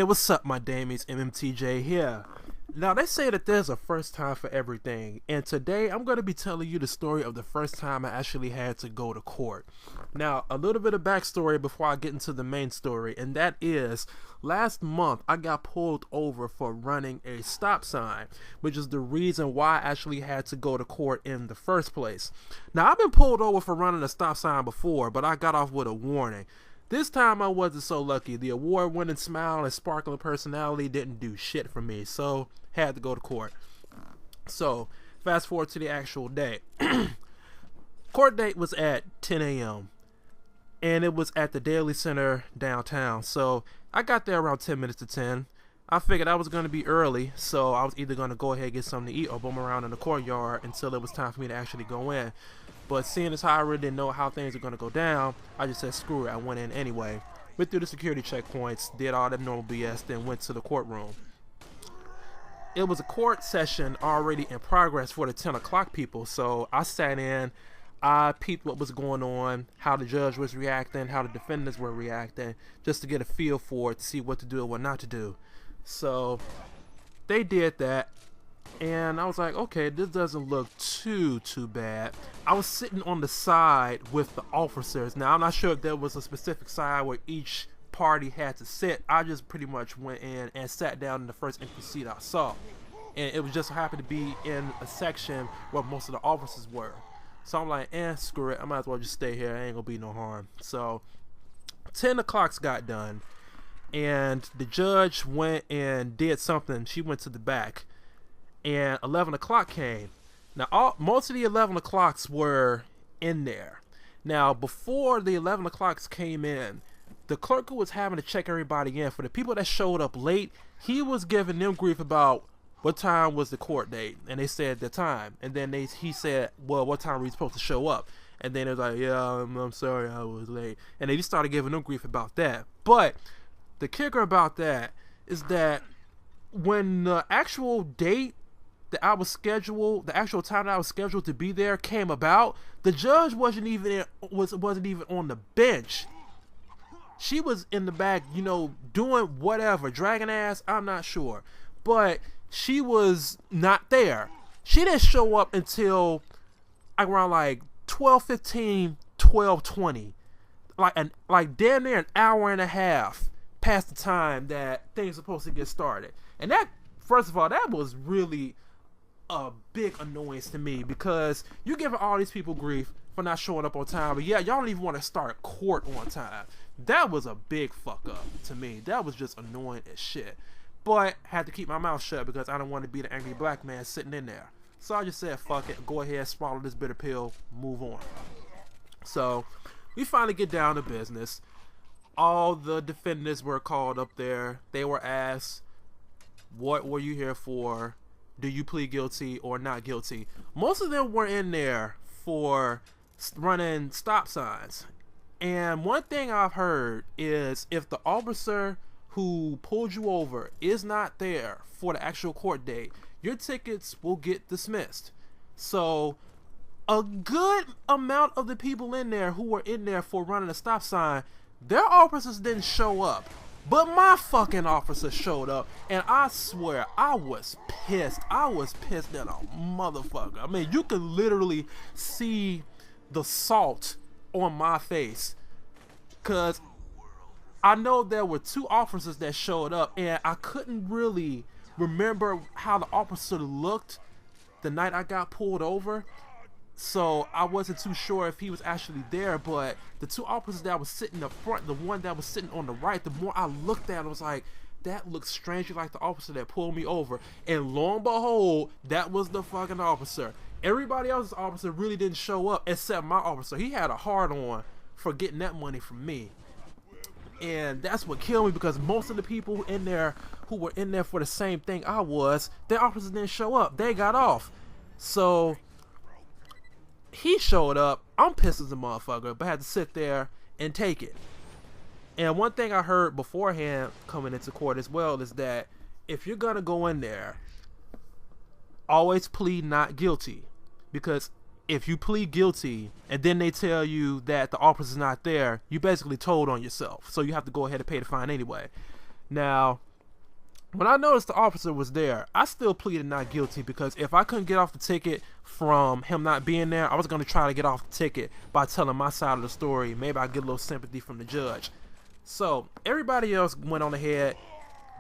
Hey, what's up, my damies? MMTJ here. Now, they say that there's a first time for everything, and today I'm going to be telling you the story of the first time I actually had to go to court. Now, a little bit of backstory before I get into the main story, and that is, last month I got pulled over for running a stop sign, which is the reason why I actually had to go to court in the first place. Now, I've been pulled over for running a stop sign before, but I got off with a warning. This time I wasn't so lucky. The award-winning smile and sparkling personality didn't do shit for me, so had to go to court. So, fast forward to the actual day. Court date was at 10 a.m. and it was at the Daily Center downtown. So, I got there around 10 minutes to 10. I figured I was going to be early, so I was either going to go ahead and get something to eat or bum around in the courtyard until it was time for me to actually go in. But seeing as how I really didn't know how things are going to go down, I just said screw it, I went in anyway. Went through the security checkpoints, did all that normal BS, then went to the courtroom. It was a court session already in progress for the 10 o'clock people, so I sat in, I peeped what was going on, how the judge was reacting, how the defendants were reacting, just to get a feel for it, to see what to do and what not to do. So, they did that. And I was like, okay, this doesn't look too bad. I was sitting on the side with the officers. Now, I'm not sure if there was a specific side where each party had to sit. I just pretty much went in and sat down in the first empty seat I saw. And it was just happened to be in a section where most of the officers were. So I'm like, screw it. I might as well just stay here. Ain't gonna be no harm. So 10 o'clocks got done. And the judge went and did something. She went to the back. And 11 o'clock came. Now, most of the 11 o'clocks were in there. Now, before the 11 o'clocks came in, the clerk who was having to check everybody in, for the people that showed up late, he was giving them grief about what time was the court date. And they said the time. And then he said, well, what time were you supposed to show up? And then it was like, yeah, I'm sorry I was late. And they just started giving them grief about that. But the kicker about that is that when the actual date that I was scheduled, the actual time that I was scheduled to be there came about, the judge wasn't even on the bench. She was in the back, doing whatever, dragging ass, I'm not sure. But she was not there. She didn't show up until around like 12:15, 12:20. Like damn near an hour and a half past the time that things were supposed to get started. And that, first of all, that was really a big annoyance to me, because you're giving all these people grief for not showing up on time, but yeah, y'all don't even want to start court on time. That was a big fuck up to me. That was just annoying as shit. But had to keep my mouth shut because I don't want to be the angry black man sitting in there. So I just said fuck it, go ahead, swallow this bitter pill, move on. So we finally get down to business. All the defendants were called up there. They were asked, what were you here for? Do you plead guilty or not guilty? Most of them were in there for running stop signs. And one thing I've heard is if the officer who pulled you over is not there for the actual court date, your tickets will get dismissed. So a good amount of the people in there who were in there for running a stop sign, their officers didn't show up. But my fucking officer showed up, and I swear, I was pissed. I was pissed at a motherfucker. I mean, you could literally see the salt on my face. Because I know there were two officers that showed up, and I couldn't really remember how the officer looked the night I got pulled over. So I wasn't too sure if he was actually there, but the two officers that was sitting up front, the one that was sitting on the right, the more I looked at it, I was like, that looks strangely like the officer that pulled me over. And lo and behold, that was the fucking officer. Everybody else's officer really didn't show up except my officer. He had a hard on for getting that money from me. And that's what killed me, because most of the people in there who were in there for the same thing I was, their officers didn't show up. They got off. So he showed up. I'm pissed as a motherfucker, but I had to sit there and take it. And one thing I heard beforehand coming into court as well is that if you're gonna go in there, always plead not guilty. Because if you plead guilty and then they tell you that the officer's not there, you basically told on yourself. So you have to go ahead and pay the fine anyway. Now, When I noticed the officer was there, I still pleaded not guilty because if I couldn't get off the ticket from him not being there, I was going to try to get off the ticket by telling my side of the story. Maybe I'll get a little sympathy from the judge. So everybody else went on ahead,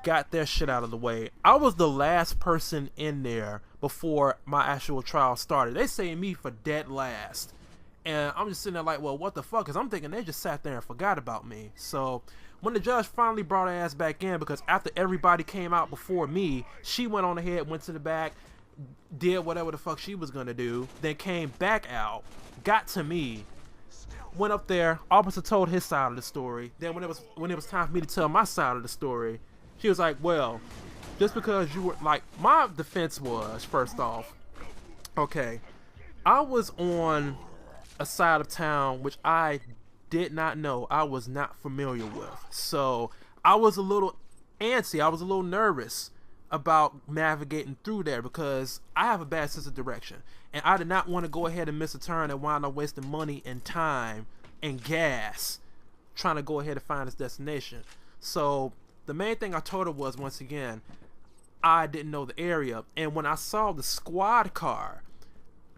got their shit out of the way. I was the last person in there before my actual trial started. They say me for dead last. And I'm just sitting there like, well, what the fuck? Because I'm thinking they just sat there and forgot about me. So when the judge finally brought her ass back in, because after everybody came out before me, she went on ahead, went to the back, did whatever the fuck she was going to do, then came back out, got to me, went up there, officer told his side of the story. Then when it was time for me to tell my side of the story, she was like, well, just because you were, like, my defense was, first off, okay, I was on a side of town which I did not know, I was not familiar with. So I was a little antsy, I was a little nervous about navigating through there because I have a bad sense of direction. And I did not want to go ahead and miss a turn and wind up wasting money and time and gas trying to go ahead and find this destination. So the main thing I told her was, once again, I didn't know the area. And when I saw the squad car,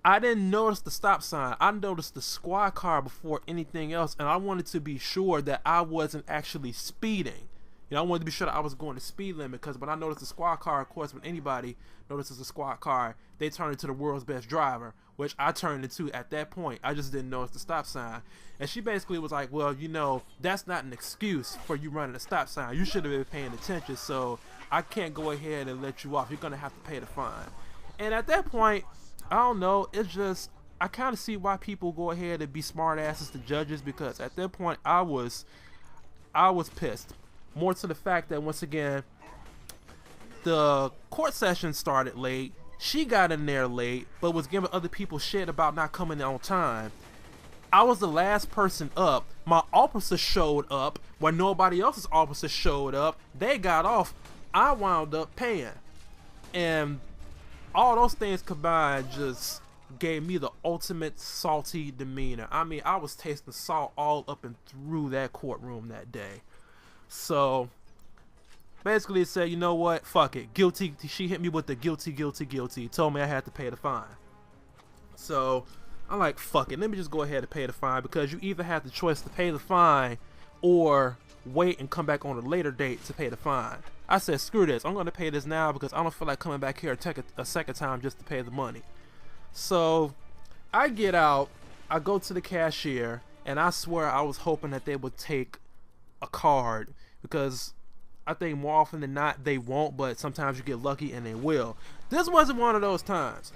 I didn't notice the stop sign. I noticed the squad car before anything else, and I wanted to be sure that I wasn't actually speeding. You know, I wanted to be sure that I was going the speed limit, because when I noticed the squad car, of course, when anybody notices a squad car, they turn into the world's best driver, which I turned into at that point. I just didn't notice the stop sign. And she basically was like, well, you know, that's not an excuse for you running a stop sign. You should have been paying attention, so I can't go ahead and let you off. You're going to have to pay the fine. And at that point, I don't know, it's just, I kind of see why people go ahead and be smart asses to judges, because at that point I was pissed. More to the fact that, once again, the court session started late. She got in there late, but was giving other people shit about not coming on time. I was the last person up. My officer showed up when nobody else's officer showed up. They got off. I wound up paying. And all those things combined just gave me the ultimate salty demeanor. I mean, I was tasting salt all up and through that courtroom that day. So basically it said, you know what, fuck it, guilty. She hit me with the guilty, told me I had to pay the fine. So I'm like, fuck it, let me just go ahead and pay the fine, because you either have the choice to pay the fine or wait and come back on a later date to pay the fine. I said, screw this, I'm going to pay this now, because I don't feel like coming back here and take a second time just to pay the money. So I get out, I go to the cashier, and I swear I was hoping that they would take a card, because I think more often than not they won't, but sometimes you get lucky and they will. This wasn't one of those times.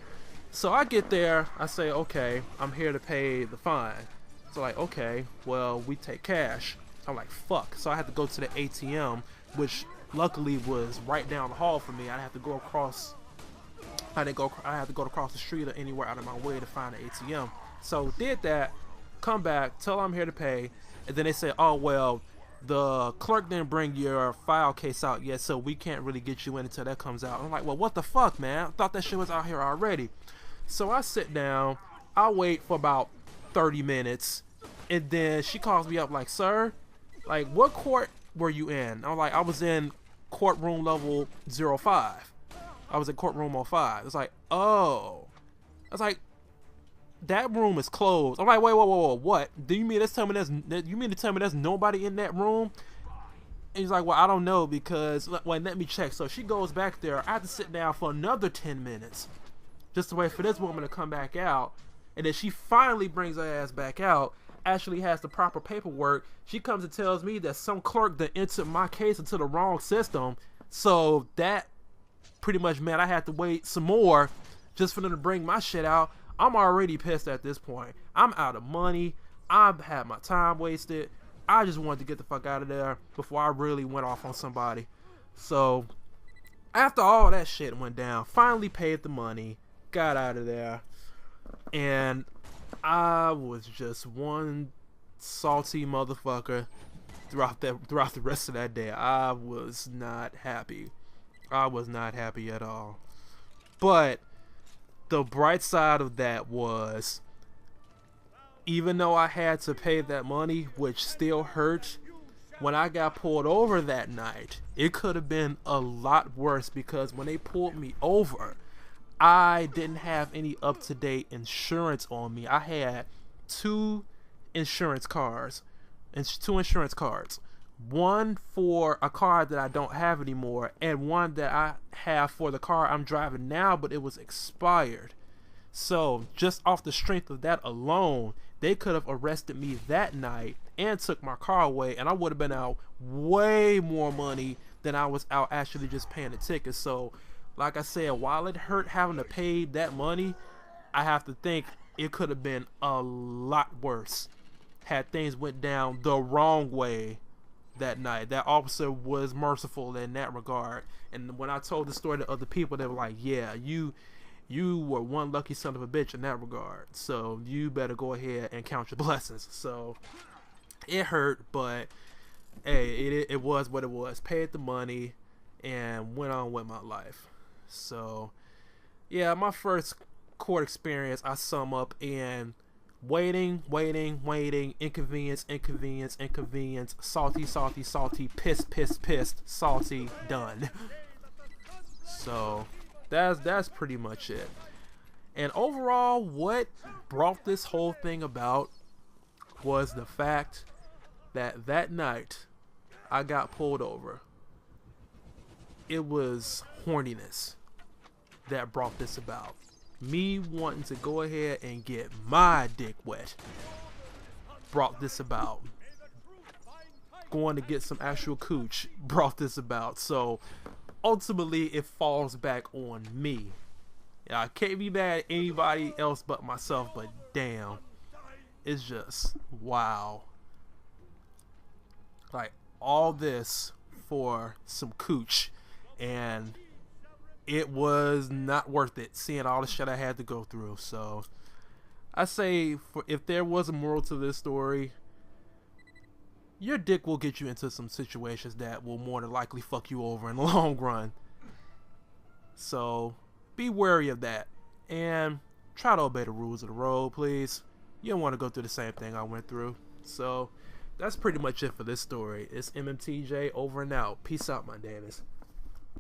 So I get there, I say, okay, I'm here to pay the fine. So like, okay, well, we take cash. I'm like, fuck. So I had to go to the ATM, which luckily was right down the hall from me. I had to go across. I had to go across the street or anywhere out of my way to find an ATM. So did that, come back, tell them I'm here to pay, and then they say, oh well, the clerk didn't bring your file case out yet, so we can't really get you in until that comes out. I'm like, well, what the fuck, man? I thought that shit was out here already. So I sit down, I wait for about 30 minutes, and then she calls me up like, sir, like, what court were you in? I'm like, I was in courtroom level 05. I was in courtroom 05. It's like, oh. I was like, that room is closed. I'm like, wait, what? Do you mean to tell me there's nobody in that room? And he's like, well, I don't know, because, well, let me check. So she goes back there. I have to sit down for another 10 minutes just to wait for this woman to come back out. And then she finally brings her ass back out, actually has the proper paperwork. She comes and tells me that some clerk that entered my case into the wrong system. So that pretty much meant I had to wait some more just for them to bring my shit out. I'm already pissed at this point. I'm out of money. I've had my time wasted. I just wanted to get the fuck out of there before I really went off on somebody. So after all that shit went down, finally paid the money, got out of there, and I was just one salty motherfucker throughout the rest of that day. I was not happy. I was not happy at all. But the bright side of that was, even though I had to pay that money, which still hurts, when I got pulled over that night, it could have been a lot worse because when they pulled me over, I didn't have any up-to-date insurance on me. I had two insurance cards, one for a car that I don't have anymore, and one that I have for the car I'm driving now, but it was expired. So just off the strength of that alone, they could have arrested me that night and took my car away, and I would have been out way more money than I was out actually just paying the ticket. So like I said, while it hurt having to pay that money, I have to think it could have been a lot worse had things went down the wrong way that night. That officer was merciful in that regard. And when I told the story to other people, they were like, yeah, you were one lucky son of a bitch in that regard. So you better go ahead and count your blessings. So it hurt, but hey, it was what it was. Paid the money and went on with my life. So yeah, my first court experience I sum up in waiting, inconvenience, salty, pissed, salty, done. So that's pretty much it. And overall, what brought this whole thing about was the fact that night I got pulled over. It was horniness that brought this about. Me wanting to go ahead and get my dick wet brought this about. Going to get some actual cooch brought this about. So ultimately it falls back on me. I can't be mad at anybody else but myself, but damn, it's just wow. Like all this for some cooch, and it was not worth it seeing all the shit I had to go through. So I say, if there was a moral to this story, your dick will get you into some situations that will more than likely fuck you over in the long run. So be wary of that and try to obey the rules of the road, please. You don't want to go through the same thing I went through. So that's pretty much it for this story. It's MMTJ over and out. Peace out, my Davis.